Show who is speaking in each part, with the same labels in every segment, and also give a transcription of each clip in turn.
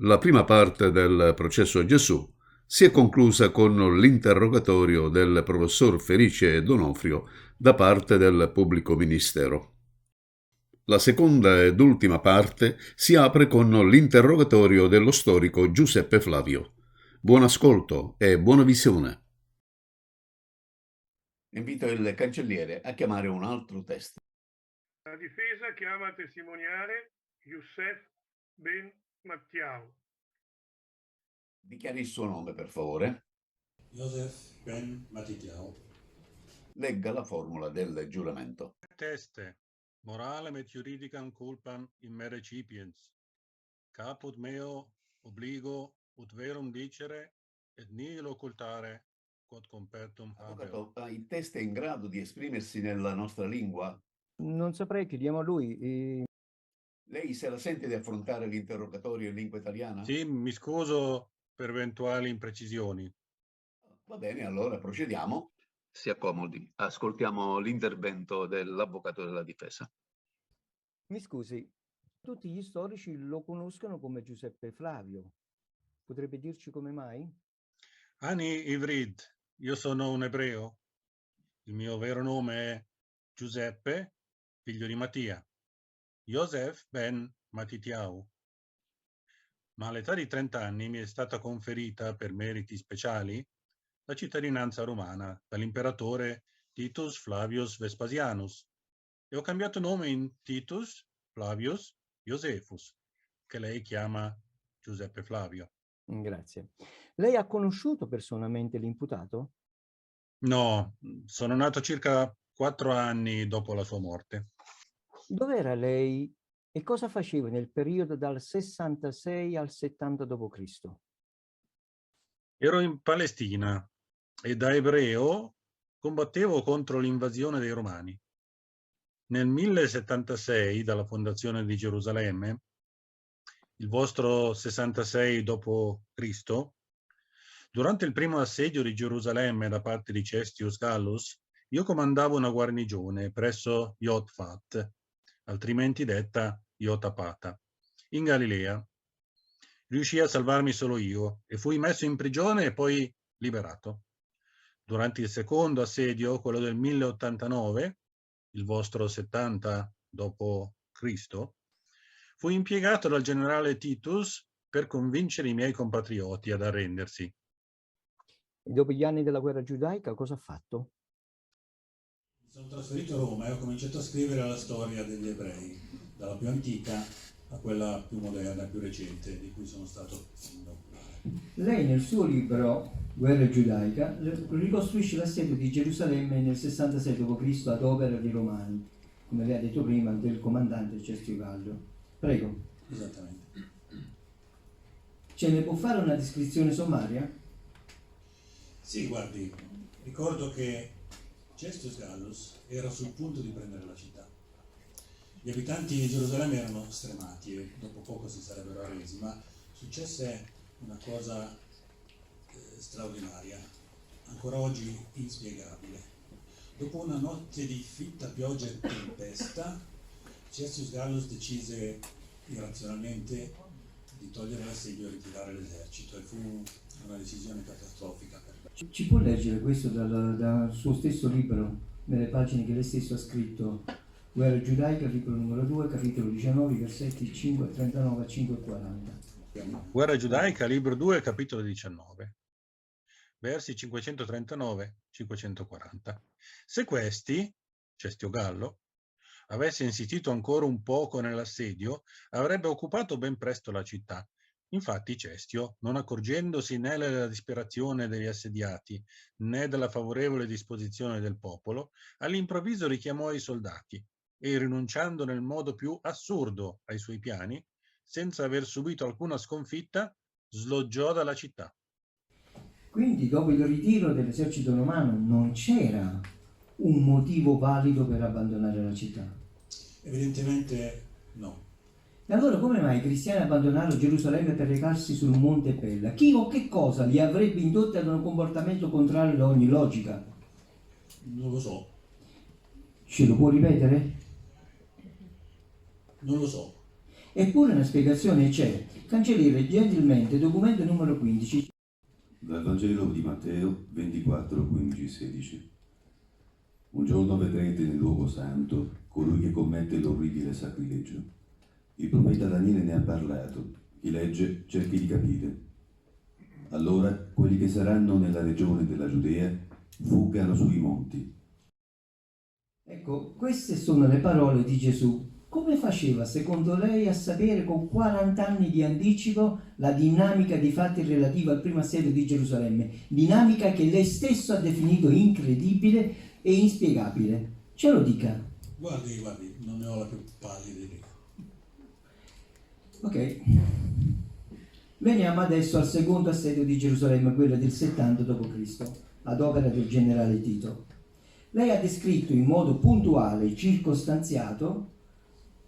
Speaker 1: La prima parte del processo Gesù si è conclusa con l'interrogatorio del professor Felice Donofrio da parte del pubblico ministero. La seconda ed ultima parte si apre con l'interrogatorio dello storico Giuseppe Flavio. Buon ascolto e buona visione. Invito il cancelliere a chiamare un altro test.
Speaker 2: La difesa chiama a testimoniare Youssef Ben Mattiau.
Speaker 1: Dichiari il suo nome, per favore.
Speaker 3: Youssef Ben Mattiau.
Speaker 1: Legga la formula del giuramento.
Speaker 3: Teste, moralem et juridicam culpam in me recipiens. Caput meo obligo ut verum dicere et nihil occultare quod compertum habeo.
Speaker 1: Avvocato, il test è in grado di esprimersi nella nostra lingua?
Speaker 4: Non saprei, chiediamo a lui.
Speaker 1: Lei se la sente di affrontare l'interrogatorio in lingua italiana?
Speaker 3: Sì, mi scuso per eventuali imprecisioni.
Speaker 1: Va bene, allora procediamo. Si accomodi. Ascoltiamo l'intervento dell'avvocato della difesa.
Speaker 4: Mi scusi, tutti gli storici lo conoscono come Giuseppe Flavio. Potrebbe dirci come mai?
Speaker 3: Ani Ivrid, io sono un ebreo. Il mio vero nome è Giuseppe, figlio di Mattia. Yosef ben Matitiau. Ma all'età di 30 anni mi è stata conferita, per meriti speciali, la cittadinanza romana dall'imperatore Titus Flavius Vespasianus e ho cambiato nome in Titus Flavius Josephus, che lei chiama Giuseppe Flavio.
Speaker 4: Grazie. Lei ha conosciuto personalmente l'imputato?
Speaker 3: No, sono nato circa 4 anni dopo la sua morte.
Speaker 4: Dov'era lei e cosa faceva nel periodo dal 66 al 70 d.C.?
Speaker 3: Ero in Palestina e da ebreo combattevo contro l'invasione dei Romani. Nel 1076, dalla fondazione di Gerusalemme, il vostro 66 d.C., durante il primo assedio di Gerusalemme da parte di Cestius Gallus, io comandavo una guarnigione presso Jotfat, altrimenti detta Jotapata, in Galilea. Riuscii a salvarmi solo io e fui messo in prigione e poi liberato. Durante il secondo assedio, quello del 1089, il vostro 70 d.C., fui impiegato dal generale Titus per convincere i miei compatrioti ad arrendersi.
Speaker 4: E dopo gli anni della guerra giudaica cosa ha fatto?
Speaker 5: Mi sono trasferito a Roma e ho cominciato a scrivere la storia degli ebrei, dalla più antica a quella più moderna, più recente, di cui sono stato inaugurale.
Speaker 4: Lei nel suo libro Guerra giudaica ricostruisce l'assedio di Gerusalemme nel 66 d.C. ad opera dei Romani, come lei ha detto prima, del comandante Cestio Gallo. Prego.
Speaker 5: Esattamente.
Speaker 4: Ce ne può fare una descrizione sommaria?
Speaker 5: Sì, guardi, ricordo che Cestius Gallus era sul punto di prendere la città. Gli abitanti di Gerusalemme erano stremati e dopo poco si sarebbero arresi, ma successe una cosa straordinaria, ancora oggi inspiegabile. Dopo una notte di fitta pioggia e tempesta, Cestius Gallus decise irrazionalmente di togliere l'assedio e ritirare l'esercito, e fu una decisione catastrofica per me.
Speaker 4: Ci può leggere questo dal suo stesso libro, nelle pagine che lei stesso ha scritto? Guerra giudaica, libro numero 2, capitolo 19, versetti 5:39 a 5:40.
Speaker 3: Guerra giudaica, libro 2, capitolo 19, versi 539-540. Se questi, Cestio Gallo, avesse insistito ancora un poco nell'assedio, avrebbe occupato ben presto la città. Infatti Cestio, non accorgendosi né della disperazione degli assediati né della favorevole disposizione del popolo, all'improvviso richiamò i soldati e, rinunciando nel modo più assurdo ai suoi piani, senza aver subito alcuna sconfitta, sloggiò dalla città.
Speaker 4: Quindi dopo il ritiro dell'esercito romano non c'era un motivo valido per abbandonare la città?
Speaker 5: Evidentemente no.
Speaker 4: E allora come mai i cristiani abbandonarono Gerusalemme per recarsi sul monte Pella? Chi o che cosa li avrebbe indotti ad un comportamento contrario a ogni logica?
Speaker 5: Non lo so.
Speaker 4: Ce lo può ripetere?
Speaker 5: Non lo so.
Speaker 4: Eppure una spiegazione c'è. Cancelliere, gentilmente, documento numero 15.
Speaker 6: Dal Vangelo di Matteo 24, 15, 16. Un giorno vedrete nel luogo santo colui che commette l'orribile sacrilegio. Il profeta Daniele ne ha parlato. Chi legge cerchi di capire. Allora quelli che saranno nella regione della Giudea fuggano sui monti.
Speaker 4: Ecco, queste sono le parole di Gesù. Come faceva, secondo lei, a sapere con 40 anni di anticipo la dinamica dei fatti relativa al primo assedio di Gerusalemme? Dinamica che lei stesso ha definito incredibile e inspiegabile. Ce lo dica.
Speaker 5: Guardi, non ne ho la più pallida idea.
Speaker 4: Ok. Veniamo adesso al secondo assedio di Gerusalemme, quello del 70 d.C., ad opera del generale Tito. Lei ha descritto in modo puntuale e circostanziato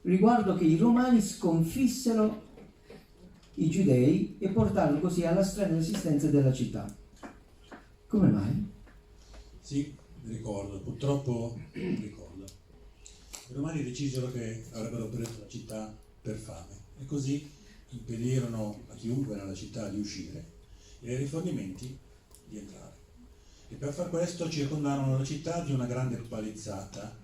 Speaker 4: riguardo che i romani sconfissero i giudei e portarono così alla strana resistenza della città. Come mai?
Speaker 5: Sì, ricordo, purtroppo ricordo. I romani decisero che avrebbero preso la città per fame e così impedirono a chiunque nella città di uscire e ai rifornimenti di entrare. E per far questo circondarono la città di una grande palizzata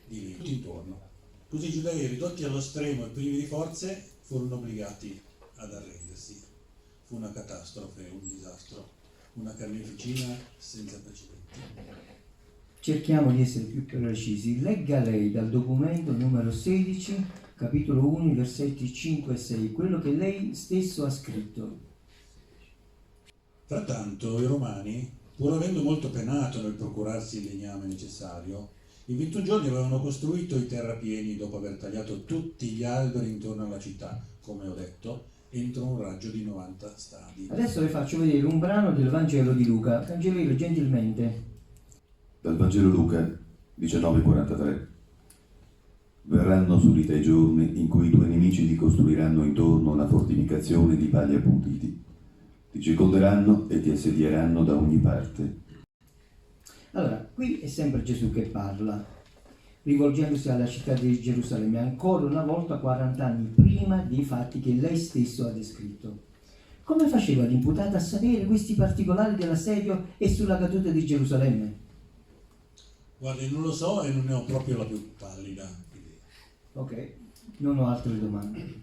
Speaker 5: di legno intorno. Così i giudei, ridotti allo stremo e privi di forze, furono obbligati ad arrendersi. Fu una catastrofe, un disastro, una carneficina senza precedenti.
Speaker 4: Cerchiamo di essere più precisi. Legga lei dal documento numero 16, capitolo 1, versetti 5 e 6, quello che lei stesso ha scritto.
Speaker 5: Frattanto i romani, pur avendo molto penato nel procurarsi il legname necessario, in 21 giorni avevano costruito i terrapieni dopo aver tagliato tutti gli alberi intorno alla città, come ho detto, entro un raggio di 90 stadi.
Speaker 4: Adesso le faccio vedere un brano del Vangelo di Luca. Cancelliere, gentilmente.
Speaker 6: Dal Vangelo Luca 19,43. Verranno su di te giorni in cui i tuoi nemici ti costruiranno intorno una fortificazione di pali appuntiti. Ti circonderanno e ti assedieranno da ogni parte.
Speaker 4: Allora, qui è sempre Gesù che parla, rivolgendosi alla città di Gerusalemme, ancora una volta 40 anni prima dei fatti che lei stesso ha descritto. Come faceva l'imputato a sapere questi particolari dell'assedio e sulla caduta di Gerusalemme?
Speaker 5: Guardi, non lo so e non ne ho proprio la più pallida idea.
Speaker 4: Ok, non ho altre domande.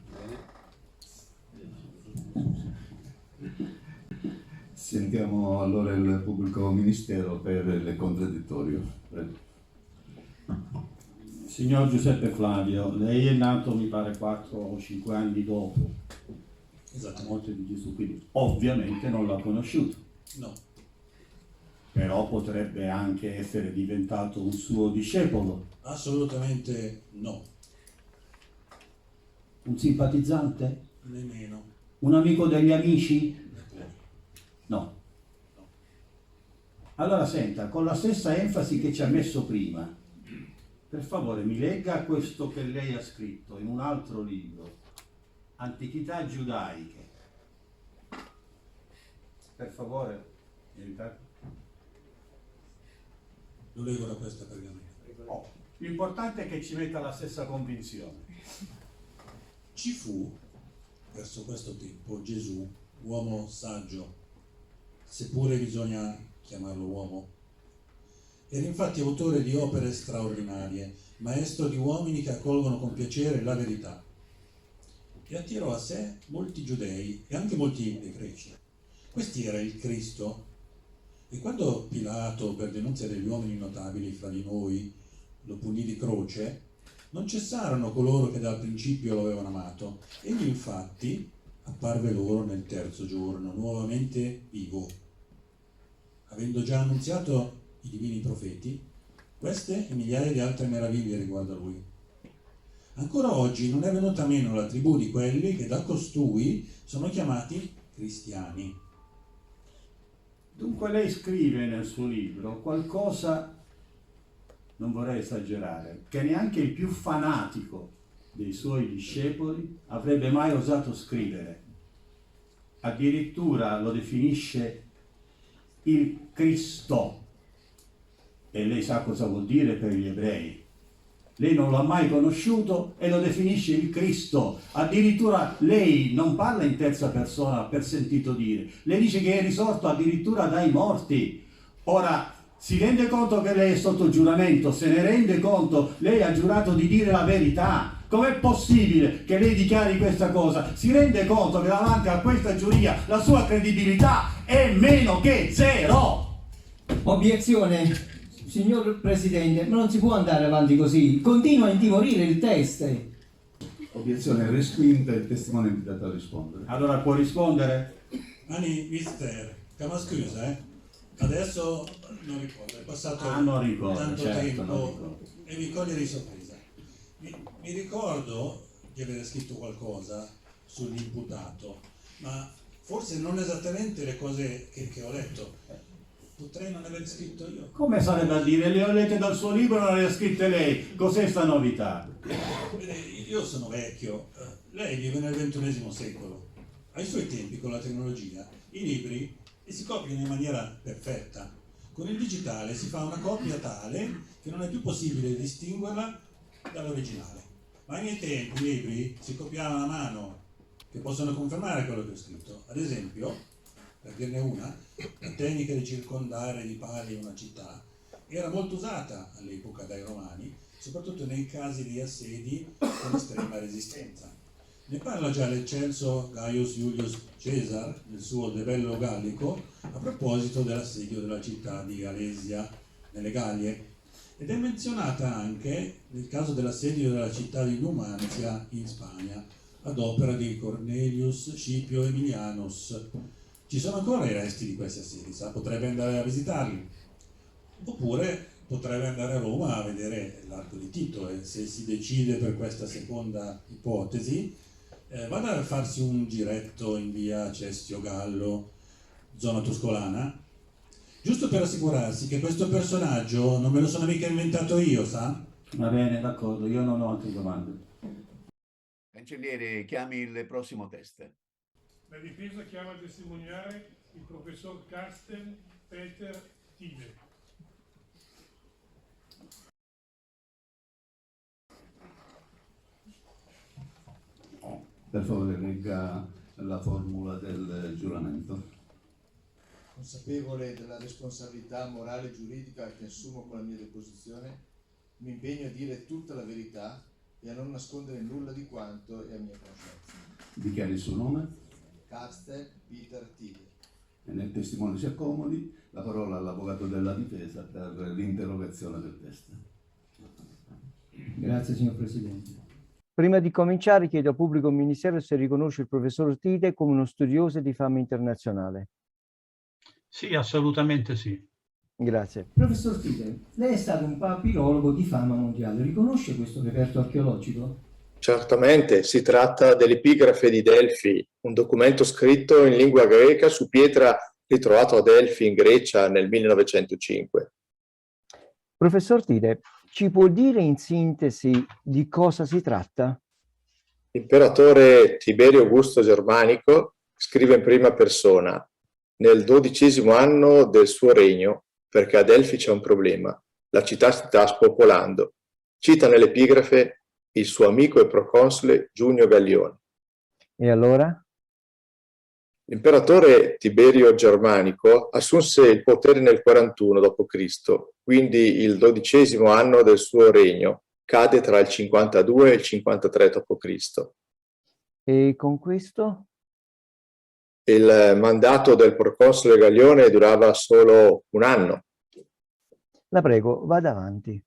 Speaker 1: Sentiamo allora il pubblico ministero per il contraddittorio. Prego.
Speaker 7: Signor Giuseppe Flavio, lei è nato mi pare 4 o 5 anni dopo la
Speaker 5: Esatto.
Speaker 7: morte di Gesù, quindi ovviamente non l'ha conosciuto,
Speaker 5: No,
Speaker 7: però potrebbe anche essere diventato un suo discepolo,
Speaker 5: assolutamente no,
Speaker 7: un simpatizzante,
Speaker 5: nemmeno.
Speaker 7: un amico degli amici?
Speaker 5: Neppure.
Speaker 7: No. Allora senta, con la stessa enfasi che ci ha messo prima, per favore mi legga questo che lei ha scritto in un altro libro, Antichità giudaiche. Per favore,
Speaker 5: Lo leggo da questa pergamena.
Speaker 7: oh, l'importante è che ci metta la stessa convinzione.
Speaker 5: Ci fu, verso questo tempo, Gesù, uomo saggio, seppure bisogna chiamarlo uomo. Era infatti autore di opere straordinarie, maestro di uomini che accolgono con piacere la verità. E attirò a sé molti giudei e anche molti greci. Questi era il Cristo. E quando Pilato, per denunzia degli uomini notabili fra di noi, lo punì di croce, non cessarono coloro che dal principio lo avevano amato. Egli infatti apparve loro nel terzo giorno, nuovamente vivo, avendo già annunziato i divini profeti queste e migliaia di altre meraviglie riguardo a lui. Ancora oggi non è venuta meno la tribù di quelli che da costui sono chiamati cristiani.
Speaker 7: Dunque lei scrive nel suo libro qualcosa, non vorrei esagerare, che neanche il più fanatico dei suoi discepoli avrebbe mai osato scrivere. Addirittura lo definisce il Cristo. E lei sa cosa vuol dire per gli ebrei. Lei non l'ha mai conosciuto e lo definisce il Cristo. Addirittura lei non parla in terza persona per sentito dire. Lei dice che è risorto addirittura dai morti. Ora, si rende conto che lei è sotto giuramento? Se ne rende conto? Lei ha giurato di dire la verità. Com'è possibile che lei dichiari questa cosa? Si rende conto che davanti a questa giuria la sua credibilità è meno che zero?
Speaker 4: Obiezione. Signor Presidente, ma non si può andare avanti così. Continua a intimorire il test.
Speaker 6: Obiezione respinta, il testimone è invitato a rispondere.
Speaker 7: Allora può rispondere?
Speaker 5: Ani, mister, ma scusa, adesso non ricordo, è passato
Speaker 7: Non ricordo,
Speaker 5: tanto
Speaker 7: certo,
Speaker 5: tempo
Speaker 7: non ricordo.
Speaker 5: e mi coglie di sorpresa. Mi ricordo di aver scritto qualcosa sull'imputato, ma forse non esattamente le cose che ho letto. Potrei non aver scritto io.
Speaker 7: Come sarebbe a dire? Le ho lette dal suo libro, non le ha scritte lei. Cos'è sta novità?
Speaker 5: Vede, io sono vecchio, lei vive nel XXI secolo. Ai suoi tempi, con la tecnologia, i libri si copiano in maniera perfetta. Con il digitale si fa una copia tale che non è più possibile distinguerla dall'originale. Ma ai miei tempi i libri si copiavano a mano, che possono confermare quello che ho scritto. Ad esempio, per dirne una, la tecnica di circondare di pali una città era molto usata all'epoca dai Romani, soprattutto nei casi di assedi con estrema resistenza. Ne parla già l'eccelso Gaius Iulius Caesar nel suo De Bello Gallico a proposito dell'assedio della città di Alesia nelle Gallie, ed è menzionata anche nel caso dell'assedio della città di Numanzia in Spagna ad opera di Cornelius Scipio Emilianus. Ci sono ancora i resti di questi assedi, potrebbe andare a visitarli, oppure potrebbe andare a Roma a vedere l'Arco di Tito, e se si decide per questa seconda ipotesi vada a farsi un giretto in via Cestio Gallo, zona tuscolana, giusto per assicurarsi che questo personaggio non me lo sono mica inventato io, sa?
Speaker 7: Va bene, d'accordo, io non ho altre domande.
Speaker 1: Cancelliere, chiami il prossimo test.
Speaker 2: La difesa chiama a testimoniare il professor Carsten Peter Tide.
Speaker 6: Per favore, legga la formula del giuramento.
Speaker 8: Consapevole della responsabilità morale e giuridica che assumo con la mia deposizione, mi impegno a dire tutta la verità e a non nascondere nulla di quanto è a mia conoscenza.
Speaker 6: Dichiari il suo nome.
Speaker 8: Carsten Peter Tide.
Speaker 6: E nel testimone si accomodi, la parola all'avvocato della difesa per l'interrogazione del test.
Speaker 4: Grazie, signor Presidente.
Speaker 9: Prima di cominciare chiedo al pubblico ministero se riconosce il professor Tide come uno studioso di fama internazionale.
Speaker 3: Sì, assolutamente sì.
Speaker 9: Grazie.
Speaker 4: Professor Tide, lei è stato un papirologo di fama mondiale. Riconosce questo reperto archeologico?
Speaker 10: Certamente, si tratta dell'epigrafe di Delfi, un documento scritto in lingua greca su pietra ritrovato a Delfi in Grecia nel 1905.
Speaker 9: Professor Tide, ci può dire in sintesi di cosa si tratta?
Speaker 10: L'imperatore Tiberio Augusto Germanico scrive in prima persona, nel 12° anno del suo regno, perché a Delfi c'è un problema, la città si sta spopolando. Cita nell'epigrafe il suo amico e proconsole Giunio Gallione.
Speaker 9: E allora?
Speaker 10: L'imperatore Tiberio Germanico assunse il potere nel 41 d.C., quindi il 12° anno del suo regno, cade tra il 52 e il 53 d.C.
Speaker 9: E con questo?
Speaker 10: Il mandato del proconsole Gallione durava solo un anno.
Speaker 9: La prego, vada avanti.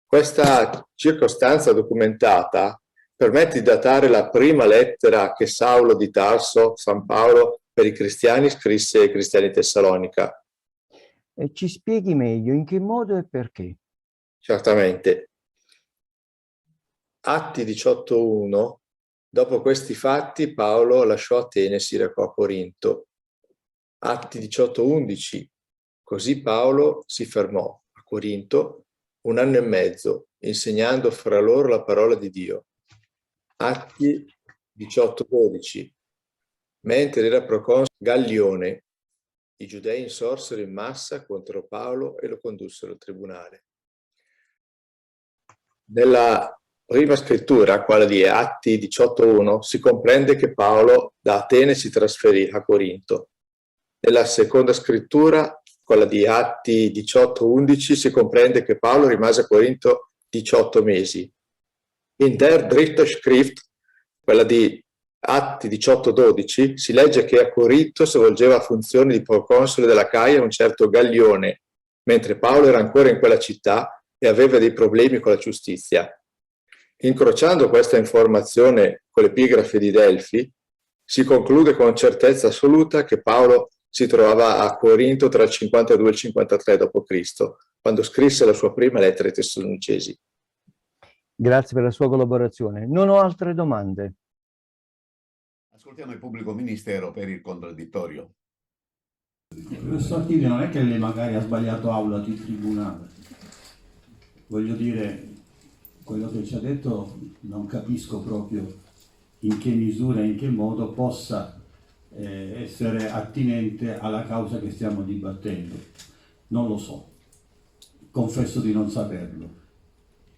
Speaker 10: Questa circostanza documentata permette di datare la prima lettera che Saulo di Tarso, San Paolo, per i cristiani scrisse ai cristiani di Tessalonica.
Speaker 9: E ci spieghi meglio in che modo e perché.
Speaker 10: Certamente. Atti 18.1. Dopo questi fatti Paolo lasciò Atene e si recò a Corinto. Atti 18.11. Così Paolo si fermò a Corinto 1 anno e mezzo, insegnando fra loro la parola di Dio. Atti 18.12. Mentre era proconsole Gallione, i giudei insorsero in massa contro Paolo e lo condussero al tribunale. Nella prima scrittura, quella di Atti 18.1, si comprende che Paolo da Atene si trasferì a Corinto. Nella seconda scrittura, quella di Atti 18.11, si comprende che Paolo rimase a Corinto 18 mesi. In der dritte Schrift, quella di Atti 18.12, si legge che a Corinto svolgeva funzioni di proconsole della Caia un certo Gallione, mentre Paolo era ancora in quella città e aveva dei problemi con la giustizia. Incrociando questa informazione con l'epigrafe di Delfi, si conclude con certezza assoluta che Paolo si trovava a Corinto tra il 52 e il 53 d.C., quando scrisse la sua prima lettera ai Tessalonicesi.
Speaker 9: Grazie per la sua collaborazione. Non ho altre domande.
Speaker 1: Ascoltiamo il pubblico ministero per il contraddittorio.
Speaker 7: Il professor Tite non è che lei magari ha sbagliato aula di tribunale. Voglio dire, quello che ci ha detto non capisco proprio in che misura e in che modo possa essere attinente alla causa che stiamo dibattendo. Non lo so, confesso di non saperlo.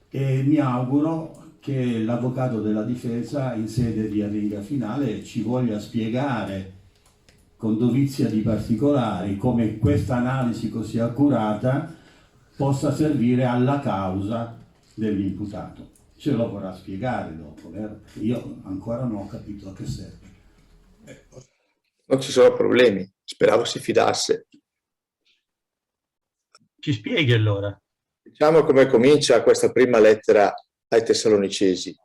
Speaker 7: E mi auguro che l'avvocato della difesa in sede di arringa finale ci voglia spiegare con dovizia di particolari come questa analisi così accurata possa servire alla causa dell'imputato. Ce lo vorrà spiegare dopo, vero? Io ancora non ho capito a che serve.
Speaker 10: Non ci sono problemi, speravo si fidasse.
Speaker 3: Ci spieghi allora.
Speaker 10: Diciamo come comincia questa prima lettera ai Tessalonicesi.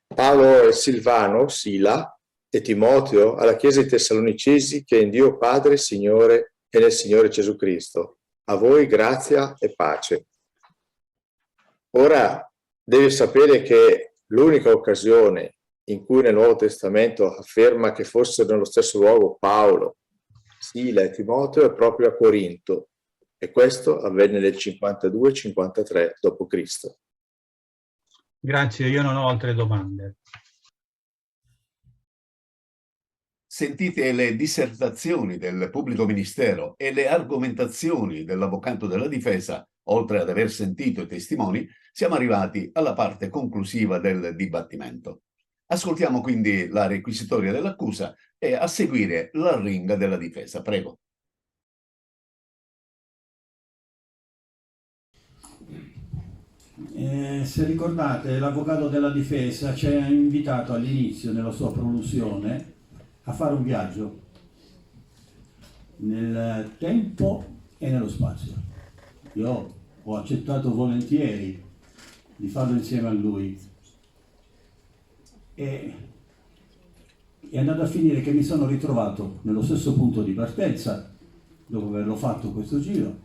Speaker 10: Paolo e Silvano, Sila, e Timoteo alla Chiesa di Tessalonicesi, che è in Dio Padre, Signore e nel Signore Gesù Cristo. A voi grazia e pace. Ora devi sapere che l'unica occasione in cui nel Nuovo Testamento afferma che fossero nello stesso luogo Paolo, Sila e Timoteo è proprio a Corinto, e questo avvenne nel 52-53 d.C.
Speaker 3: Grazie, io non ho altre domande.
Speaker 1: Sentite le dissertazioni del pubblico ministero e le argomentazioni dell'avvocato della difesa, oltre ad aver sentito i testimoni, siamo arrivati alla parte conclusiva del dibattimento. Ascoltiamo quindi la requisitoria dell'accusa e a seguire l'arringa della difesa. Prego.
Speaker 7: Se ricordate, l'avvocato della difesa ci ha invitato all'inizio, nella sua prolusione, a fare un viaggio nel tempo e nello spazio. Io ho accettato volentieri di farlo insieme a lui e è andato a finire che mi sono ritrovato nello stesso punto di partenza, dopo averlo fatto questo giro,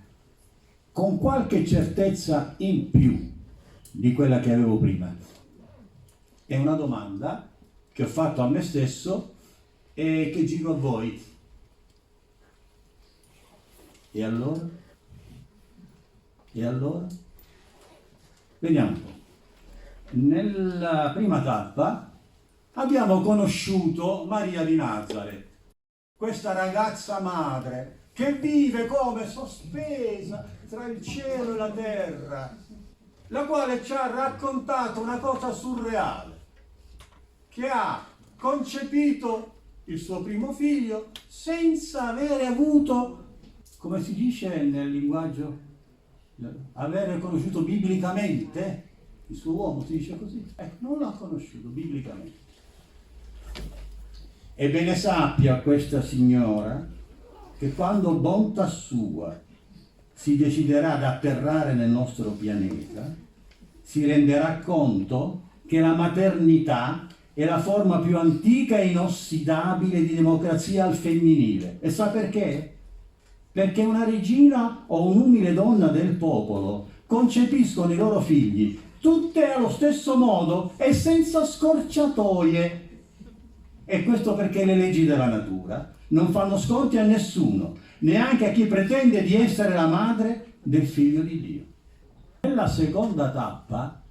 Speaker 7: con qualche certezza in più di quella che avevo prima. È una domanda che ho fatto a me stesso e che giro a voi. E allora? E allora? Vediamo un po'. Nella prima tappa abbiamo conosciuto Maria di Nazareth, questa ragazza madre che vive come sospesa tra il cielo e la terra, la quale ci ha raccontato una cosa surreale, che ha concepito il suo primo figlio senza avere avuto, come si dice nel linguaggio, avere conosciuto biblicamente il suo uomo, si dice così? Non l'ha conosciuto biblicamente. Ebbene sappia questa signora che quando bontà sua si deciderà ad atterrare nel nostro pianeta, si renderà conto che la maternità è la forma più antica e inossidabile di democrazia al femminile. E sa perché? Perché una regina o un'umile donna del popolo concepiscono i loro figli tutte allo stesso modo e senza scorciatoie. E questo perché le leggi della natura non fanno sconti a nessuno, neanche a chi pretende di essere la madre del figlio di Dio. Nella seconda tappa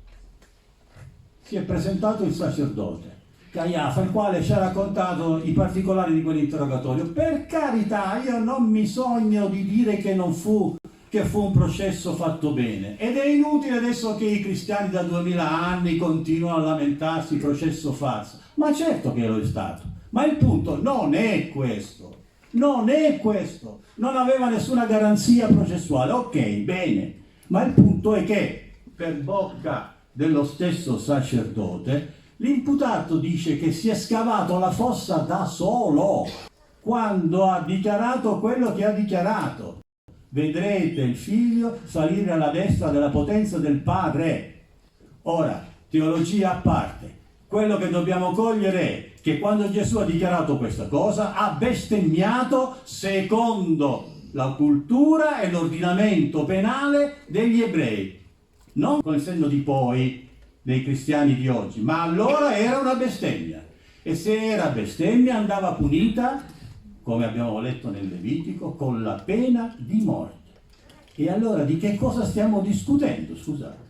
Speaker 7: si è presentato il sacerdote Caiafa, il quale ci ha raccontato i particolari di quell'interrogatorio. Per carità, io non mi sogno di dire che che fu un processo fatto bene, ed è inutile adesso che i cristiani da 2000 anni continuano a lamentarsi processo farsa. Ma certo che lo è stato, ma il punto non è questo, non è questo, non aveva nessuna garanzia processuale, ok, bene, ma il punto è che per bocca dello stesso sacerdote l'imputato dice che si è scavato la fossa da solo quando ha dichiarato quello che ha dichiarato: vedrete il figlio salire alla destra della potenza del Padre. Ora, teologia a parte, quello che dobbiamo cogliere è che quando Gesù ha dichiarato questa cosa ha bestemmiato secondo la cultura e l'ordinamento penale degli ebrei, non con il senno di poi dei cristiani di oggi, ma allora era una bestemmia, e se era bestemmia andava punita, come abbiamo letto nel Levitico, con la pena di morte. E allora di che cosa stiamo discutendo, scusate?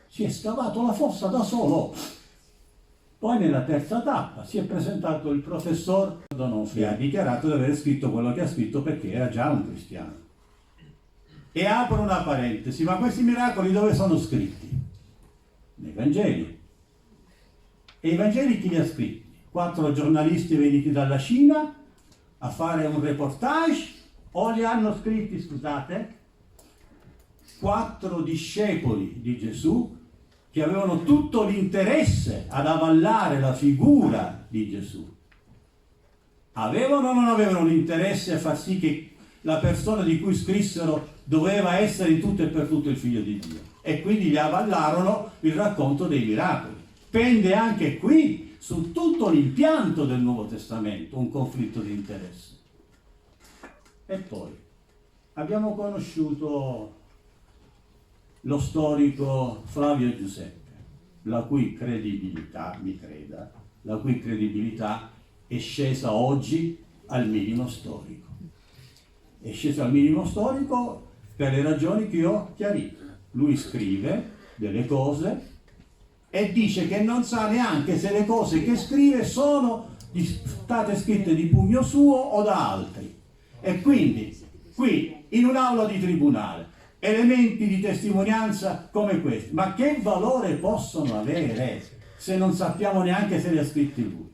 Speaker 7: Si è scavato la fossa da solo. Poi nella terza tappa si è presentato il professor Donofrio, ha dichiarato di aver scritto quello che ha scritto perché era già un cristiano. E apro una parentesi, ma questi miracoli dove sono scritti? Nei Vangeli. E i Vangeli chi li ha scritti? 4 giornalisti venuti dalla Cina a fare un reportage, o li hanno scritti, scusate, 4 discepoli di Gesù che avevano tutto l'interesse ad avallare la figura di Gesù? Avevano o non avevano l'interesse a far sì che la persona di cui scrissero doveva essere in tutto e per tutto il figlio di Dio? E quindi gli avallarono il racconto dei miracoli. Pende anche qui su tutto l'impianto del Nuovo Testamento un conflitto di interesse. E poi abbiamo conosciuto lo storico Flavio Giuseppe, la cui credibilità, mi creda, la cui credibilità è scesa oggi al minimo storico. È scesa al minimo storico per le ragioni che ho chiarito. Lui scrive delle cose e dice che non sa neanche se le cose che scrive sono state scritte di pugno suo o da altri. E quindi, qui, in un'aula di tribunale, elementi di testimonianza come questi, ma che valore possono avere se non sappiamo neanche se li ha scritti lui?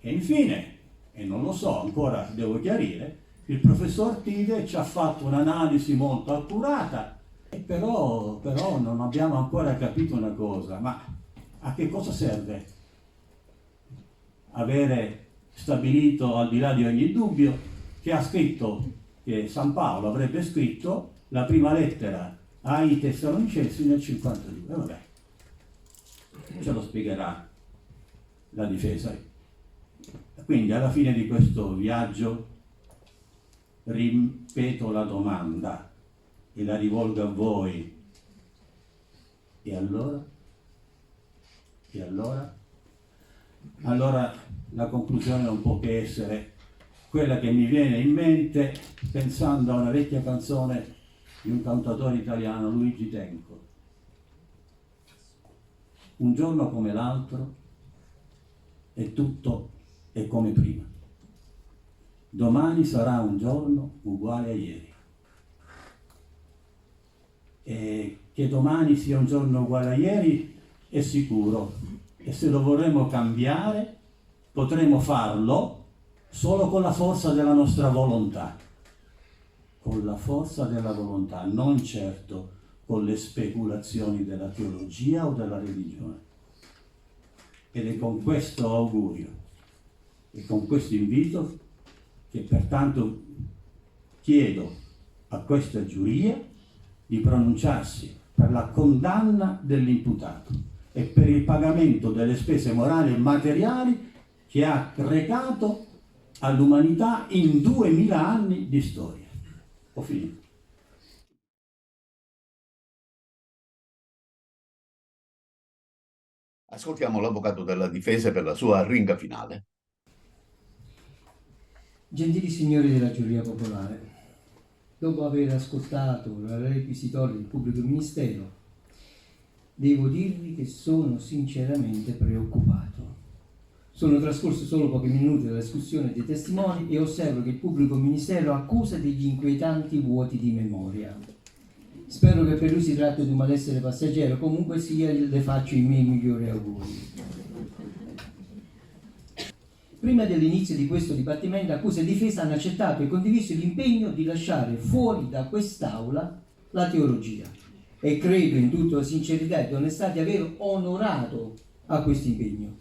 Speaker 7: E infine, e non lo so, ancora devo chiarire, il professor Tide ci ha fatto un'analisi molto accurata, però non abbiamo ancora capito una cosa: ma a che cosa serve avere stabilito, al di là di ogni dubbio, che ha scritto, che San Paolo avrebbe scritto la prima lettera ai Tessalonicesi nel 52? Vabbè, ce lo spiegherà la difesa. Quindi alla fine di questo viaggio ripeto la domanda e la rivolgo a voi: e allora? E allora? Allora la conclusione non può che essere quella che mi viene in mente pensando a una vecchia canzone di un cantautore italiano, Luigi Tenco: un giorno come l'altro e tutto è come prima, domani sarà un giorno uguale a ieri. E che domani sia un giorno uguale a ieri è sicuro, e se lo vorremmo cambiare potremo farlo solo con la forza della nostra volontà, con la forza della volontà, non certo con le speculazioni della teologia o della religione. Ed è con questo augurio e con questo invito che pertanto chiedo a questa giuria di pronunciarsi per la condanna dell'imputato e per il pagamento delle spese morali e materiali che ha recato all'umanità in 2000 anni di storia. Ho finito.
Speaker 1: Ascoltiamo l'avvocato della difesa per la sua arringa finale.
Speaker 4: Gentili signori della giuria popolare, dopo aver ascoltato la requisitoria del pubblico ministero, devo dirvi che sono sinceramente preoccupato. Sono trascorsi solo pochi minuti dalla discussione dei testimoni e osservo che il pubblico ministero accusa degli inquietanti vuoti di memoria. Spero che per lui si tratti di un malessere passeggero, comunque sia, le faccio i miei migliori auguri. Prima dell'inizio di questo dibattimento, accusa e difesa hanno accettato e condiviso l'impegno di lasciare fuori da quest'aula la teologia e credo in tutta sincerità ed onestà di aver onorato a questo impegno.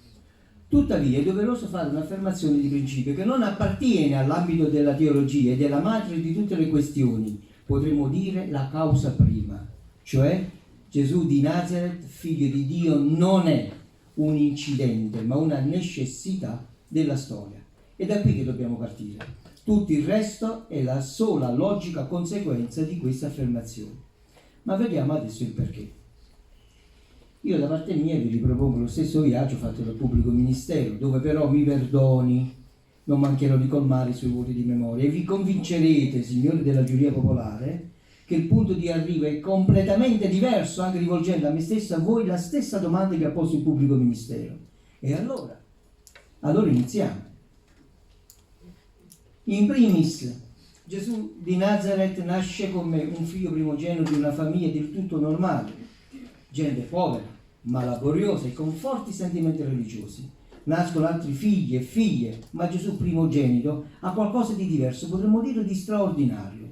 Speaker 4: Tuttavia è doveroso fare un'affermazione di principio che non appartiene all'ambito della teologia e della madre di tutte le questioni, potremmo dire la causa prima, cioè Gesù di Nazareth, figlio di Dio, non è un incidente ma una necessità della storia. È da qui che dobbiamo partire. Tutto il resto è la sola logica conseguenza di questa affermazione. Ma vediamo adesso il perché. Io da parte mia vi ripropongo lo stesso viaggio fatto dal pubblico ministero, dove però mi perdoni, non mancherò di colmare i suoi vuoti di memoria e vi convincerete, signori della giuria popolare, che il punto di arrivo è completamente diverso, anche rivolgendo a me stesso, a voi, la stessa domanda che ha posto il pubblico ministero. E allora iniziamo. In primis, Gesù di Nazareth nasce come un figlio primogenito di una famiglia del tutto normale, gente povera, ma laboriosa e con forti sentimenti religiosi. Nascono altri figli e figlie, ma Gesù primogenito ha qualcosa di diverso, potremmo dire di straordinario.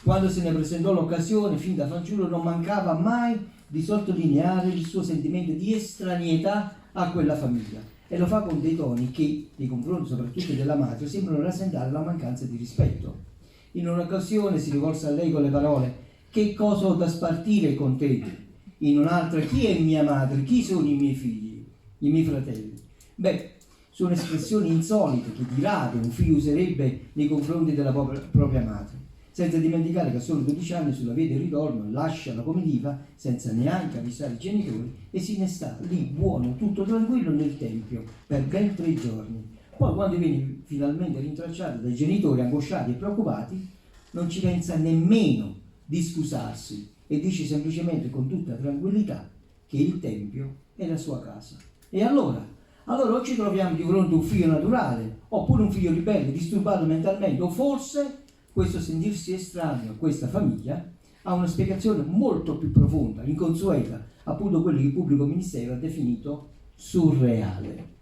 Speaker 4: Quando se ne presentò l'occasione, fin da fanciullo non mancava mai di sottolineare il suo sentimento di estraneità a quella famiglia, e lo fa con dei toni che, nei confronti soprattutto della madre, sembrano rasentare la mancanza di rispetto. In un'occasione si rivolse a lei con le parole: che cosa ho da spartire con te? In un'altra: chi è mia madre? Chi sono i miei figli? I miei fratelli? Beh, sono espressioni insolite che di rado un figlio userebbe nei confronti della propria madre, senza dimenticare che a solo 12 anni sulla via del ritorno lascia la comitiva senza neanche avvisare i genitori e se ne sta lì buono, tutto tranquillo nel tempio per ben 3 giorni. Poi quando viene finalmente rintracciato dai genitori angosciati e preoccupati, non ci pensa nemmeno di scusarsi e dice semplicemente con tutta tranquillità che il tempio è la sua casa. E allora o ci troviamo di fronte a un figlio naturale, oppure un figlio ribelle, disturbato mentalmente, o forse questo sentirsi estraneo a questa famiglia ha una spiegazione molto più profonda, inconsueta, appunto quello che il pubblico ministero ha definito surreale.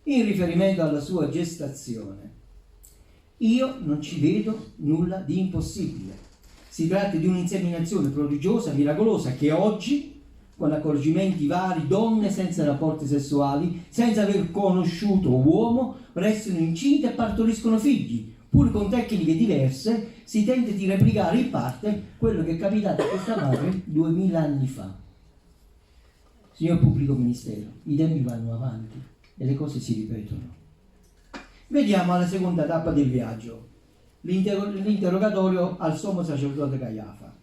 Speaker 4: In riferimento alla sua gestazione, io non ci vedo nulla di impossibile. Si tratta di un'inseminazione prodigiosa, miracolosa, che oggi, con accorgimenti vari, donne senza rapporti sessuali, senza aver conosciuto uomo, restano incinte e partoriscono figli. Pur con tecniche diverse, si tenta di replicare in parte quello che è capitato a questa madre 2000 anni fa. Signor pubblico ministero, i tempi vanno avanti e le cose si ripetono. Vediamo la seconda tappa del viaggio, l'interrogatorio al sommo sacerdote Caiafa.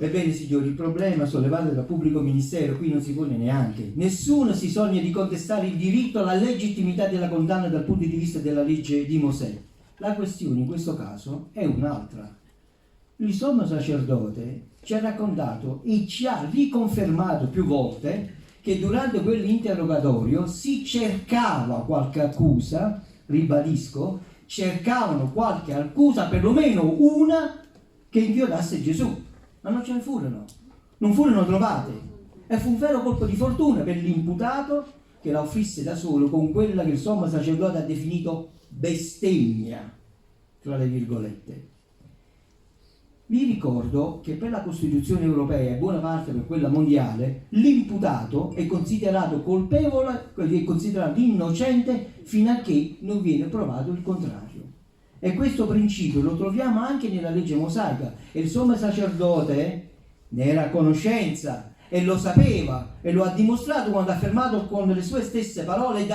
Speaker 4: Ebbene signori, il problema sollevato dal pubblico ministero qui non si pone neanche. Nessuno si sogna di contestare il diritto alla legittimità della condanna dal punto di vista della legge di Mosè. La questione in questo caso è un'altra. Il sommo sacerdote ci ha raccontato e ci ha riconfermato più volte che durante quell'interrogatorio si cercava qualche accusa, ribadisco, cercavano qualche accusa, perlomeno una, che inchiodasse Gesù. Ma non ce ne furono, non furono trovate e fu un vero colpo di fortuna per l'imputato che la offrisse da solo con quella che il sommo sacerdote ha definito bestemmia, tra le virgolette. Vi ricordo che per la Costituzione europea e buona parte per quella mondiale l'imputato è considerato colpevole, è considerato innocente fino a che non viene provato il contrario. E questo principio lo troviamo anche nella legge mosaica e il sommo sacerdote ne era a conoscenza e lo sapeva e lo ha dimostrato quando ha affermato con le sue stesse parole: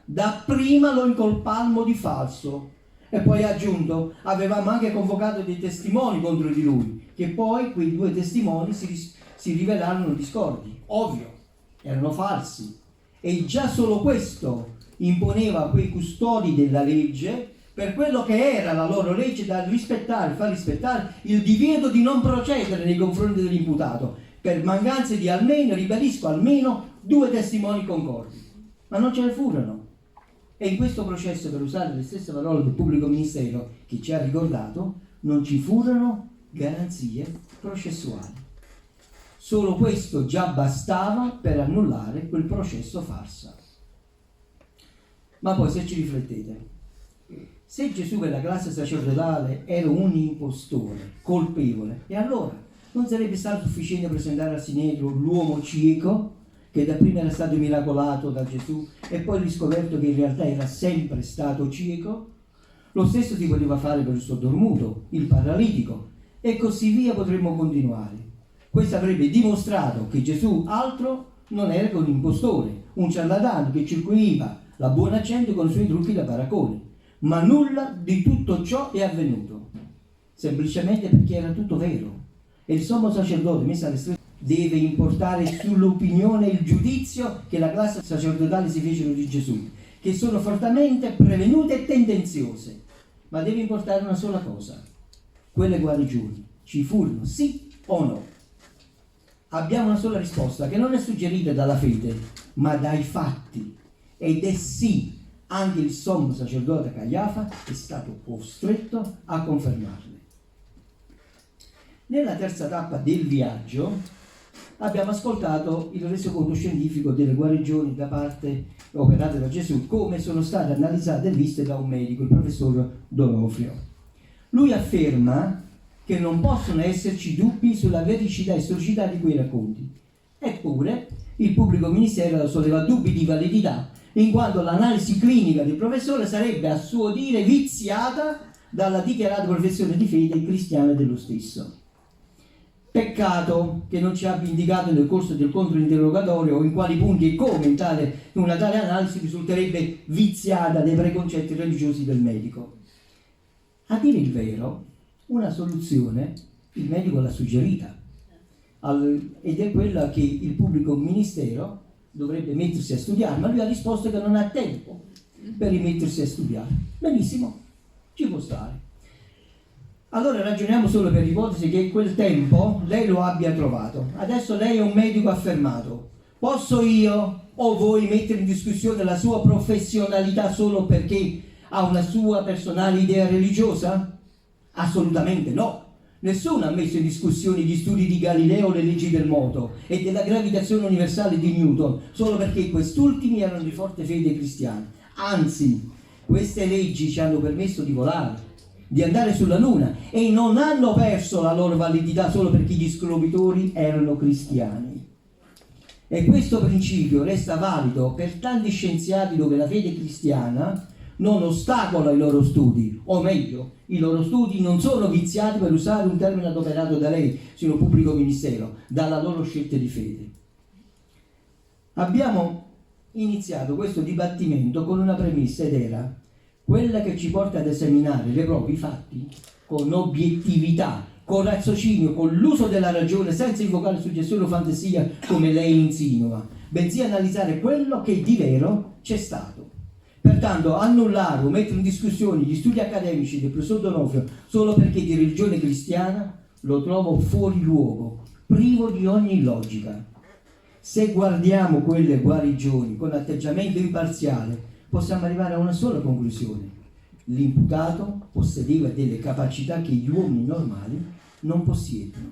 Speaker 4: dapprima lo incolpammo di falso. E poi ha aggiunto: avevamo anche convocato dei testimoni contro di lui, che poi quei 2 testimoni si rivelarono discordi. Ovvio, erano falsi. E già solo questo imponeva a quei custodi della legge, per quello che era la loro legge, da rispettare, far rispettare il divieto di non procedere nei confronti dell'imputato, per mancanza di almeno, ribadisco, almeno 2 testimoni concordi. Ma non ce ne furono. E in questo processo, per usare le stesse parole del pubblico ministero che ci ha ricordato, non ci furono garanzie processuali. Solo questo già bastava per annullare quel processo farsa. Ma poi, se ci riflettete, se Gesù per la classe sacerdotale era un impostore, colpevole, e allora non sarebbe stato sufficiente presentare al Sinedrio l'uomo cieco, che dapprima era stato miracolato da Gesù e poi riscoperto che in realtà era sempre stato cieco? Lo stesso si poteva fare per il sordormuto, il paralitico, e così via potremmo continuare. Questo avrebbe dimostrato che Gesù altro non era che un impostore, un ciarlatano che circuiva la buona gente con i suoi trucchi da paracone. Ma nulla di tutto ciò è avvenuto, semplicemente perché era tutto vero. E il sommo sacerdote, messo alle strette, deve importare sull'opinione e il giudizio che la classe sacerdotale si fecero di Gesù, che sono fortemente prevenute e tendenziose. Ma deve importare una sola cosa: quelle guarigioni ci furono, sì o no? Abbiamo una sola risposta, che non è suggerita dalla fede, ma dai fatti, ed è sì. Anche il sommo sacerdote Caiafa è stato costretto a confermarle. Nella terza tappa del viaggio abbiamo ascoltato il resoconto scientifico delle guarigioni da parte operate da Gesù, come sono state analizzate e viste da un medico, il professor Donofrio. Lui afferma che non possono esserci dubbi sulla vericità e storicità di quei racconti. Eppure il pubblico ministero solleva dubbi di validità, in quanto l'analisi clinica del professore sarebbe a suo dire viziata dalla dichiarata professione di fede cristiana dello stesso. Peccato che non ci abbia indicato nel corso del controinterrogatorio in quali punti e come una tale analisi risulterebbe viziata dai preconcetti religiosi del medico. A dire il vero, una soluzione il medico l'ha suggerita, ed è quella che il pubblico ministero dovrebbe mettersi a studiare, ma lui ha risposto che non ha tempo per rimettersi a studiare. Benissimo, ci può stare. Allora ragioniamo solo per ipotesi che quel tempo lei lo abbia trovato. Adesso lei è un medico affermato. Posso io o voi mettere in discussione la sua professionalità solo perché ha una sua personale idea religiosa? Assolutamente no. Nessuno ha messo in discussione gli studi di Galileo, le leggi del moto e della gravitazione universale di Newton solo perché quest'ultimi erano di forte fede cristiana. Anzi, queste leggi ci hanno permesso di volare, di andare sulla Luna, e non hanno perso la loro validità solo perché gli sclopitori erano cristiani. E questo principio resta valido per tanti scienziati dove la fede cristiana non ostacola i loro studi, o meglio, i loro studi non sono viziati, per usare un termine adoperato da lei, signor pubblico ministero, dalla loro scelta di fede. Abbiamo iniziato questo dibattimento con una premessa, ed era quella che ci porta ad esaminare le prove, i fatti, con obiettività, con raziocinio, con l'uso della ragione, senza invocare suggestione o fantasia come lei insinua, bensì analizzare quello che di vero c'è stato. Pertanto annullare o mettere in discussione gli studi accademici del professor Donofrio solo perché di religione cristiana lo trovo fuori luogo, privo di ogni logica. Se guardiamo quelle guarigioni con atteggiamento imparziale, possiamo arrivare a una sola conclusione: l'imputato possedeva delle capacità che gli uomini normali non possiedono.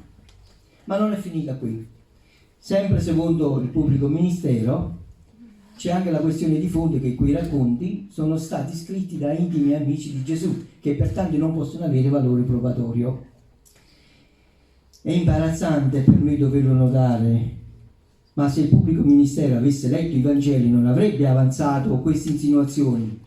Speaker 4: Ma non è finita qui. Sempre secondo il pubblico ministero c'è anche la questione di fondo che quei racconti sono stati scritti da intimi amici di Gesù, che pertanto non possono avere valore probatorio. È imbarazzante per me doverlo notare, ma se il pubblico ministero avesse letto i Vangeli non avrebbe avanzato queste insinuazioni.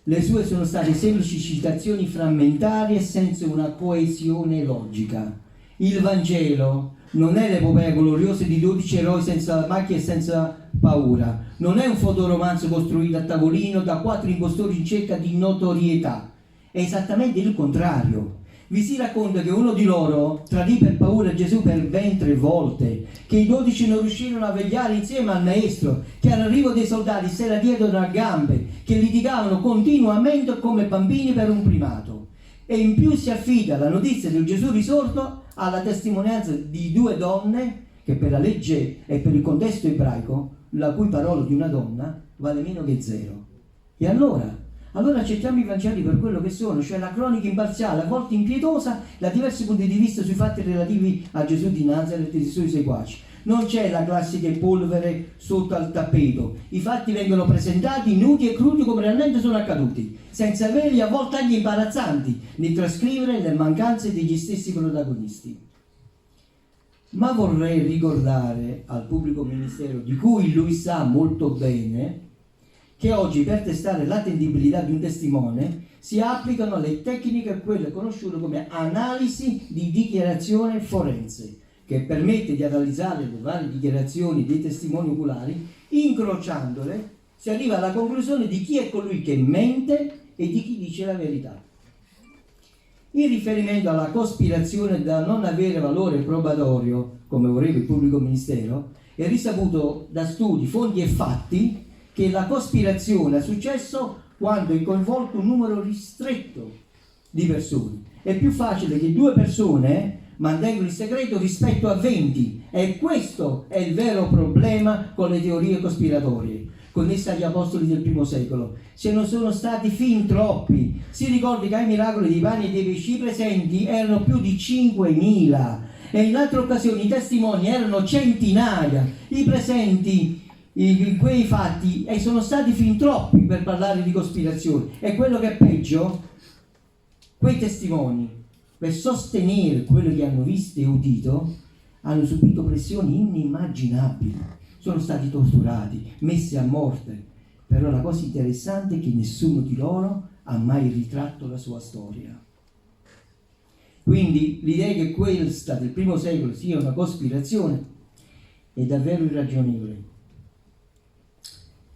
Speaker 4: Le sue sono state semplici citazioni frammentarie senza una coesione logica. Il Vangelo non è l'epopea gloriosa di 12 eroi senza macchie e senza paura, non è un fotoromanzo costruito a tavolino da 4 impostori in cerca di notorietà, è esattamente il contrario. Vi si racconta che uno di loro tradì per paura Gesù per ben 3 volte, che i 12 non riuscirono a vegliare insieme al maestro, che all'arrivo dei soldati se la diedero a gambe, che litigavano continuamente come bambini per un primato. E in più si affida la notizia del Gesù risorto alla testimonianza di 2 donne che per la legge e per il contesto ebraico la cui parola di una donna vale meno che zero. E allora accettiamo i Vangeli per quello che sono, cioè la cronica imparziale, a volte impietosa, da diversi punti di vista sui fatti relativi a Gesù di Nazaret e i suoi seguaci. Non c'è la classica polvere sotto al tappeto, i fatti vengono presentati nudi e crudi come realmente sono accaduti, senza veli a volte anche imbarazzanti nel trascrivere le mancanze degli stessi protagonisti. Ma vorrei ricordare al pubblico ministero, di cui lui sa molto bene, che oggi per testare l'attendibilità di un testimone si applicano le tecniche, quelle conosciute come analisi di dichiarazione forense, che permette di analizzare le varie dichiarazioni dei testimoni oculari, incrociandole si arriva alla conclusione di chi è colui che mente e di chi dice la verità. In riferimento alla cospirazione da non avere valore probatorio, come vorrebbe il pubblico ministero, è risaputo da studi, fonti e fatti che la cospirazione è successo quando è coinvolto un numero ristretto di persone. È più facile che 2 persone mantengono il segreto rispetto a 20, e questo è il vero problema con le teorie cospiratorie connesse agli apostoli del primo secolo. Se non sono stati fin troppi. Si ricordi che ai miracoli dei pani e dei pesci presenti erano più di 5.000 e in altre occasioni i testimoni erano centinaia. I presenti in quei fatti sono stati fin troppi per parlare di cospirazione, e quello che è peggio, quei testimoni, per sostenere quello che hanno visto e udito, hanno subito pressioni inimmaginabili, sono stati torturati, messi a morte. Però la cosa interessante è che nessuno di loro ha mai ritratto la sua storia. Quindi l'idea che questa del primo secolo sia una cospirazione è davvero irragionevole.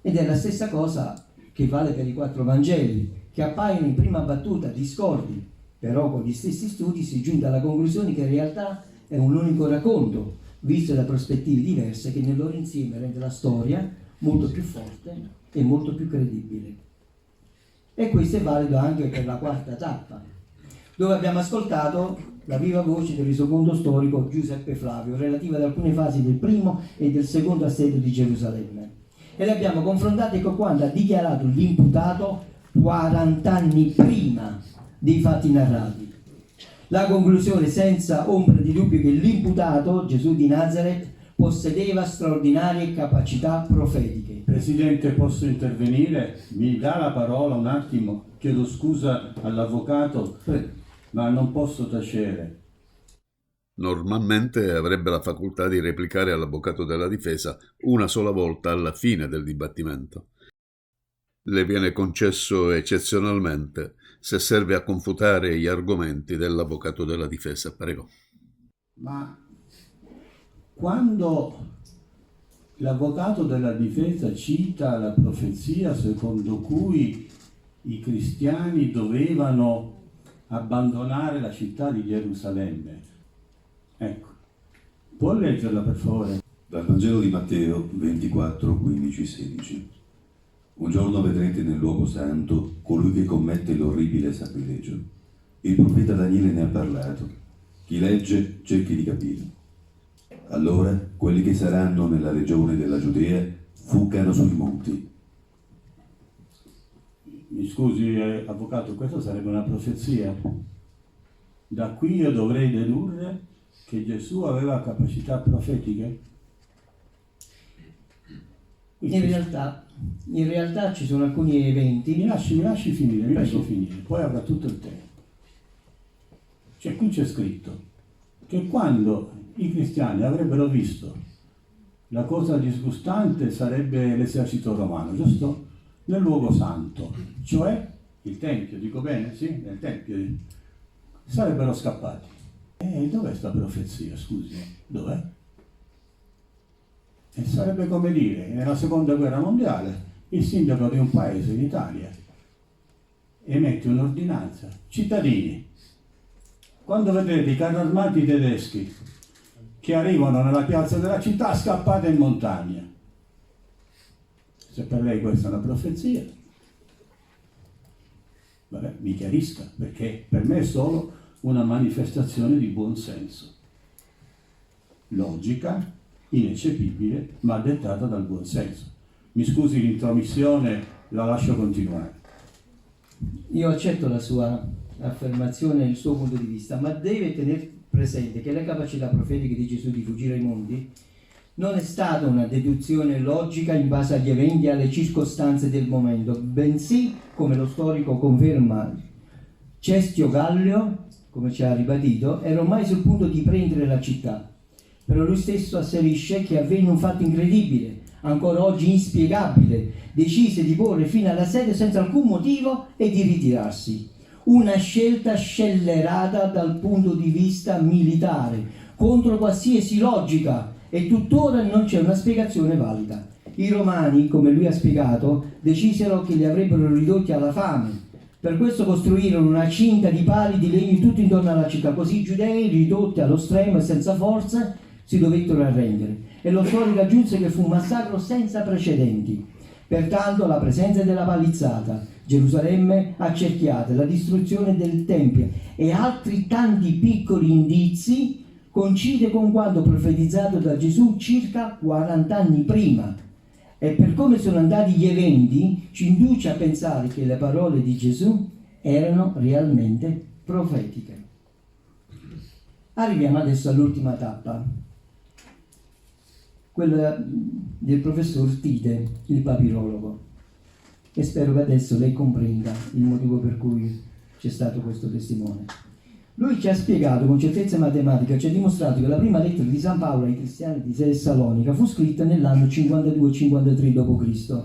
Speaker 4: Ed è la stessa cosa che vale per i 4 Vangeli, che appaiono in prima battuta discordi, però con gli stessi studi si è giunta alla conclusione che in realtà è un unico racconto, visto da prospettive diverse, che nel loro insieme rende la storia molto più forte e molto più credibile. E questo è valido anche per la 4ª tappa, dove abbiamo ascoltato la viva voce del resoconto storico Giuseppe Flavio, relativa ad alcune fasi del primo e del secondo assedio di Gerusalemme. E le abbiamo confrontate con quanto ha dichiarato l'imputato 40 anni prima dei fatti narrati. La conclusione senza ombra di dubbio che l'imputato, Gesù di Nazaret, possedeva straordinarie capacità profetiche.
Speaker 7: Presidente, posso intervenire? Mi dà la parola un attimo? Chiedo scusa all'avvocato, ma non posso tacere.
Speaker 1: Normalmente avrebbe la facoltà di replicare all'avvocato della difesa una sola volta alla fine del dibattimento. Le viene concesso eccezionalmente se serve a confutare gli argomenti dell'avvocato della difesa. Prego.
Speaker 7: Ma quando l'avvocato della difesa cita la profezia secondo cui i cristiani dovevano abbandonare la città di Gerusalemme, ecco, può leggerla per favore?
Speaker 6: Dal Vangelo di Matteo 24, 15, 16. Un giorno vedrete nel luogo santo colui che commette l'orribile sacrilegio. Il profeta Daniele ne ha parlato. Chi legge cerchi di capire. Allora quelli che saranno nella regione della Giudea fuggano sui monti.
Speaker 7: Mi scusi, avvocato, questa sarebbe una profezia. Da qui io dovrei dedurre che Gesù aveva capacità profetiche?
Speaker 4: In realtà ci sono alcuni eventi.
Speaker 7: Mi lasci finire, poi avrà tutto il tempo. Cioè, qui c'è scritto che quando i cristiani avrebbero visto la cosa disgustante sarebbe l'esercito romano, giusto? Nel luogo santo, cioè il Tempio, dico bene? Sì, nel Tempio, sarebbero scappati. E dov'è sta profezia, scusi? Dov'è? E sarebbe come dire, nella seconda guerra mondiale, il sindaco di un paese in Italia emette un'ordinanza: cittadini, quando vedete i carri armati tedeschi che arrivano nella piazza della città, scappate in montagna. Se per lei questa è una profezia, vabbè, mi chiarisca, perché per me è solo una manifestazione di buon senso, logica ineccepibile, ma dettata dal buon senso. Mi scusi l'intromissione, la lascio continuare.
Speaker 4: Io accetto la sua affermazione e il suo punto di vista, ma deve tenere presente che la capacità profetica di Gesù di fuggire ai mondi non è stata una deduzione logica in base agli eventi e alle circostanze del momento, bensì, come lo storico conferma Cestio Gallio, come ci ha ribadito, era ormai sul punto di prendere la città. Però lui stesso asserisce che avvenne un fatto incredibile, ancora oggi inspiegabile. Decise di porre fine all'assedio senza alcun motivo e di ritirarsi. Una scelta scellerata dal punto di vista militare, contro qualsiasi logica, e tuttora non c'è una spiegazione valida. I romani, come lui ha spiegato, decisero che li avrebbero ridotti alla fame. Per questo costruirono una cinta di pali di legno tutto intorno alla città, così i giudei, ridotti allo stremo e senza forza, si dovettero arrendere. E lo storico aggiunse che fu un massacro senza precedenti. Pertanto la presenza della palizzata, Gerusalemme accerchiata, la distruzione del Tempio e altri tanti piccoli indizi coincide con quanto profetizzato da Gesù circa 40 anni prima. E per come sono andati gli eventi ci induce a pensare che le parole di Gesù erano realmente profetiche. Arriviamo adesso all'ultima tappa, quella del professor Tite, il papirologo, e spero che adesso lei comprenda il motivo per cui c'è stato questo testimone. Lui ci ha spiegato con certezza matematica, ci ha dimostrato che la prima lettera di San Paolo ai cristiani di Tessalonica fu scritta nell'anno 52-53 d.C.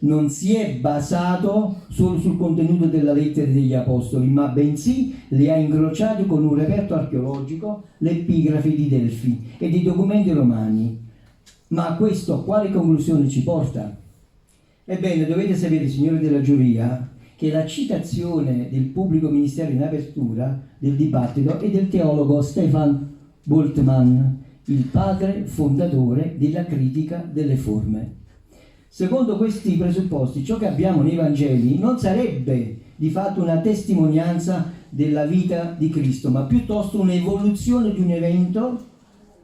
Speaker 4: Non si è basato solo sul contenuto della lettera degli apostoli, ma bensì le ha incrociate con un reperto archeologico, l'epigrafe di Delfi e dei documenti romani. Ma a questo a quale conclusione ci porta? Ebbene, dovete sapere, signori della giuria, che la citazione del pubblico ministero in apertura del dibattito è del teologo Stefan Bultmann, il padre fondatore della critica delle forme. Secondo questi presupposti, ciò che abbiamo nei Vangeli non sarebbe di fatto una testimonianza della vita di Cristo, ma piuttosto un'evoluzione di un evento,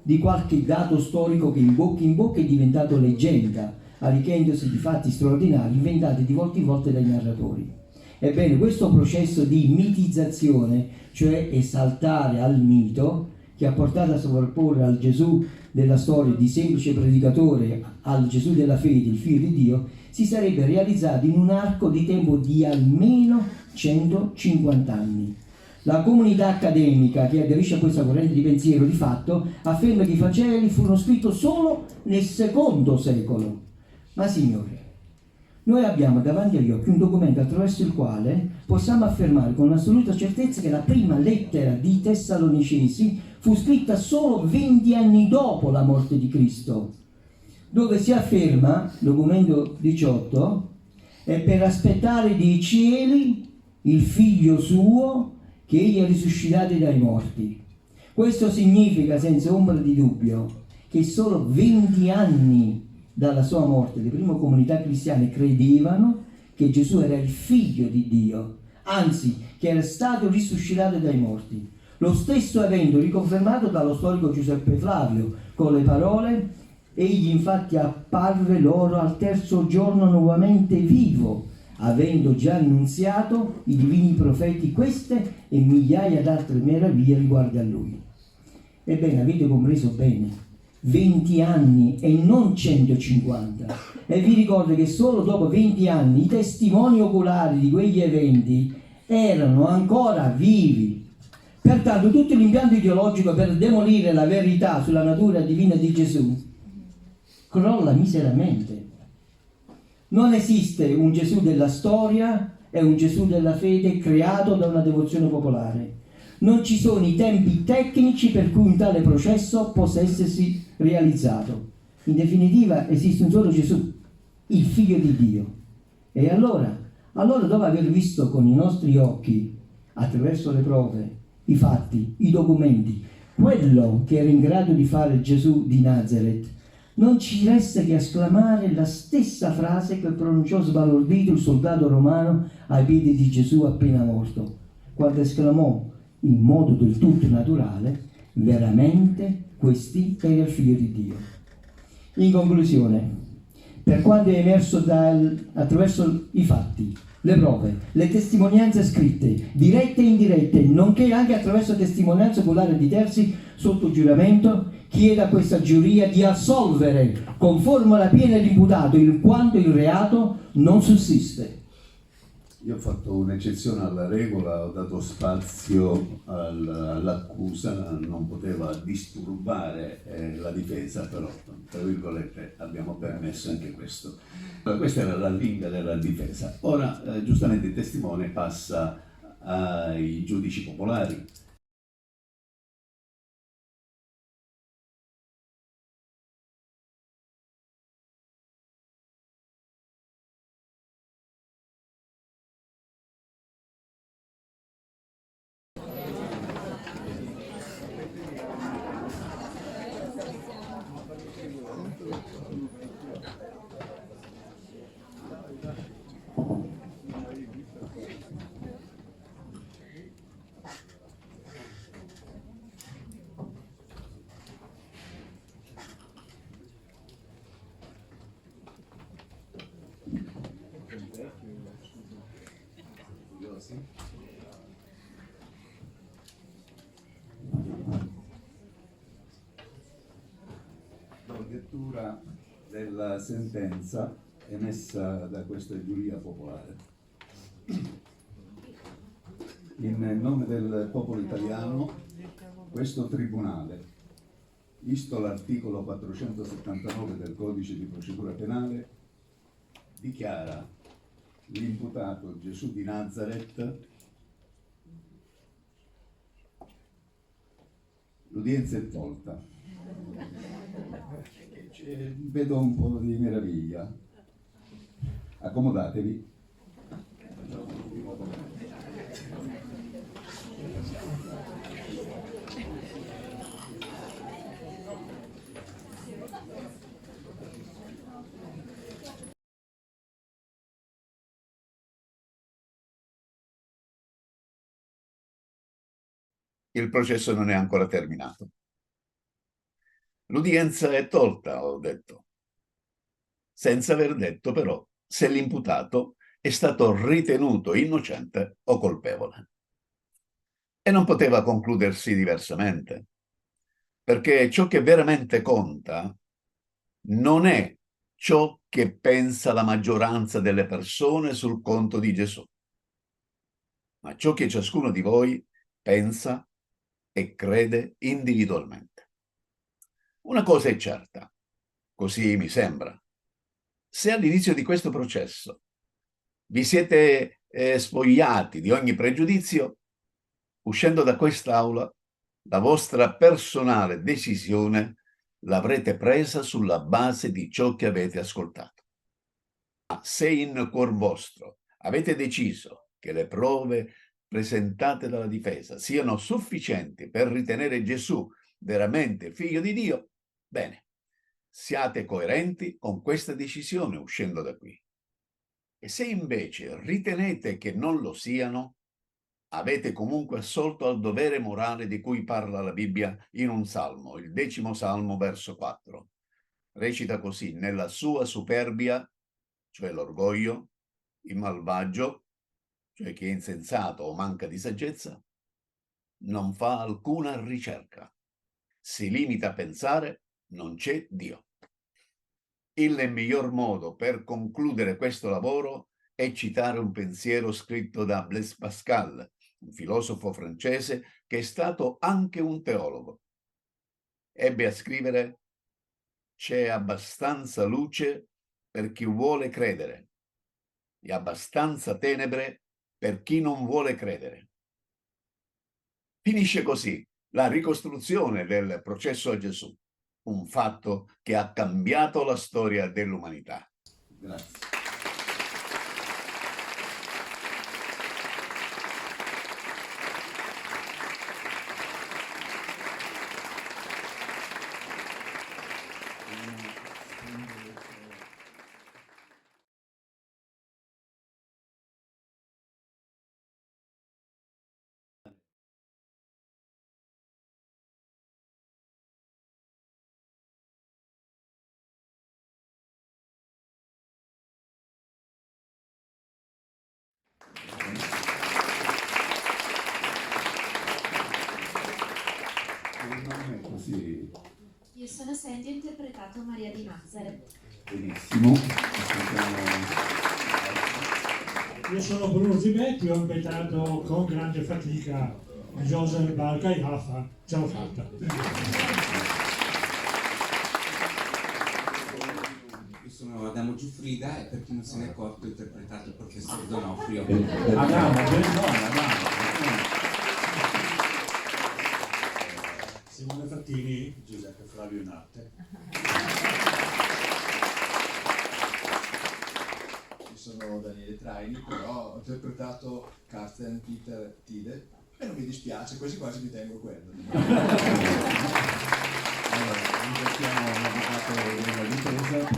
Speaker 4: di qualche dato storico che in bocca è diventato leggenda, arricchendosi di fatti straordinari inventati di volta in volta dai narratori. Ebbene, questo processo di mitizzazione, cioè esaltare al mito, che ha portato a sovrapporre al Gesù della storia di semplice predicatore al Gesù della fede, il Figlio di Dio, si sarebbe realizzato in un arco di tempo di almeno 150 anni. La comunità accademica che aderisce a questa corrente di pensiero di fatto afferma che i Vangeli furono scritti solo nel II secolo. Ma signori, noi abbiamo davanti agli occhi un documento attraverso il quale possiamo affermare con assoluta certezza che la prima lettera di Tessalonicesi fu scritta solo 20 anni dopo la morte di Cristo, dove si afferma, documento 18, è per aspettare dei cieli il figlio suo che egli ha risuscitato dai morti. Questo significa senza ombra di dubbio che solo 20 anni dalla sua morte le prime comunità cristiane credevano che Gesù era il figlio di Dio, anzi che era stato risuscitato dai morti. Lo stesso evento riconfermato dallo storico Giuseppe Flavio con le parole: egli infatti apparve loro al terzo giorno nuovamente vivo, avendo già annunziato i divini profeti queste e migliaia d'altre meraviglie riguardo a lui. Ebbene, avete compreso bene, 20 anni e non 150. E vi ricordo che solo dopo 20 anni i testimoni oculari di quegli eventi erano ancora vivi. Pertanto tutto l'impianto ideologico per demolire la verità sulla natura divina di Gesù crolla miseramente. Non esiste un Gesù della storia e un Gesù della fede creato da una devozione popolare. Non ci sono i tempi tecnici per cui un tale processo possa essersi realizzato. In definitiva esiste un solo Gesù, il Figlio di Dio. E allora dopo aver visto con i nostri occhi, attraverso le prove, i fatti, i documenti, quello che era in grado di fare Gesù di Nazareth, non ci resta che esclamare la stessa frase che pronunciò sbalordito il soldato romano ai piedi di Gesù appena morto, quando esclamò in modo del tutto naturale: veramente questi era il Figlio di Dio. In conclusione, per quanto è emerso attraverso i fatti, le prove, le testimonianze scritte, dirette e indirette, nonché anche attraverso testimonianze oculari di terzi sotto giuramento, chiede a questa giuria di assolvere conforme alla pena l'imputato in quanto il reato non sussiste.
Speaker 1: Io ho fatto un'eccezione alla regola, ho dato spazio all'accusa, non poteva disturbare la difesa, però tra virgolette abbiamo permesso anche questo. Questa era la linea della difesa. Ora giustamente il testimone passa ai giudici popolari. Lettura della sentenza emessa da questa giuria popolare. In nome del popolo italiano, questo tribunale, visto l'articolo 479 del Codice di procedura penale, dichiara l'imputato Gesù di Nazaret. L'udienza è tolta. Vedo un po' di meraviglia. Accomodatevi. Il processo non è ancora terminato. L'udienza è tolta, ho detto, senza aver detto però se l'imputato è stato ritenuto innocente o colpevole. E non poteva concludersi diversamente, perché ciò che veramente conta non è ciò che pensa la maggioranza delle persone sul conto di Gesù, ma ciò che ciascuno di voi pensa e crede individualmente. Una cosa è certa, così mi sembra. Se all'inizio di questo processo vi siete spogliati di ogni pregiudizio, uscendo da quest'aula, la vostra personale decisione l'avrete presa sulla base di ciò che avete ascoltato. Ma se in cuor vostro avete deciso che le prove presentate dalla difesa siano sufficienti per ritenere Gesù veramente figlio di Dio, bene, siate coerenti con questa decisione uscendo da qui. E se invece ritenete che non lo siano, avete comunque assolto al dovere morale di cui parla la Bibbia in un salmo, il 10° salmo, verso 4. Recita così: nella sua superbia, cioè l'orgoglio, il malvagio, cioè chi è insensato o manca di saggezza, non fa alcuna ricerca. Si limita a pensare: non c'è Dio. Il miglior modo per concludere questo lavoro è citare un pensiero scritto da Blaise Pascal, un filosofo francese che è stato anche un teologo. Ebbe a scrivere: c'è abbastanza luce per chi vuole credere e abbastanza tenebre per chi non vuole credere. Finisce così la ricostruzione del processo a Gesù, un fatto che ha cambiato la storia dell'umanità. Grazie.
Speaker 6: Così.
Speaker 11: Io sono Sandy e ho interpretato Maria di Nazareth.
Speaker 6: Benissimo.
Speaker 2: Io sono Bruno Zibetti, ho interpretato con grande fatica Joseph Bar Caiafa. Ce l'ho fatta.
Speaker 12: Io sono Adamo Giuffrida e per chi non se ne è accorto ho interpretato il professor Donofrio.
Speaker 7: Adamo.
Speaker 5: Simone Fattini, Giuseppe Flavio Natte.
Speaker 8: Io sono Daniele Traini, però ho interpretato Carsten Peter Tide e non mi dispiace, quasi quasi mi tengo quello.
Speaker 4: Ringraziamo l'avvocato della difesa,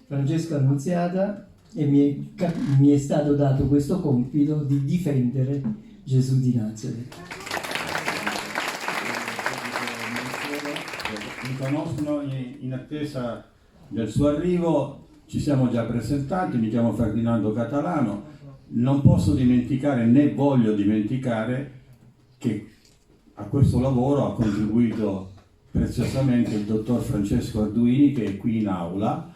Speaker 4: Francesco Annunziata, e mi è stato dato questo compito di difendere Gesù di Nazareth.
Speaker 7: Mi conoscono in attesa del suo arrivo, ci siamo già presentati, mi chiamo Ferdinando Catalano, non posso dimenticare né voglio dimenticare che a questo lavoro ha contribuito preziosamente il dottor Francesco Arduini, che è qui in aula,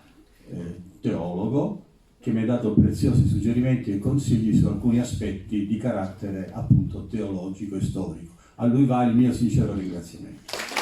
Speaker 7: teologo, che mi ha dato preziosi suggerimenti e consigli su alcuni aspetti di carattere appunto teologico e storico. A lui va il mio sincero ringraziamento.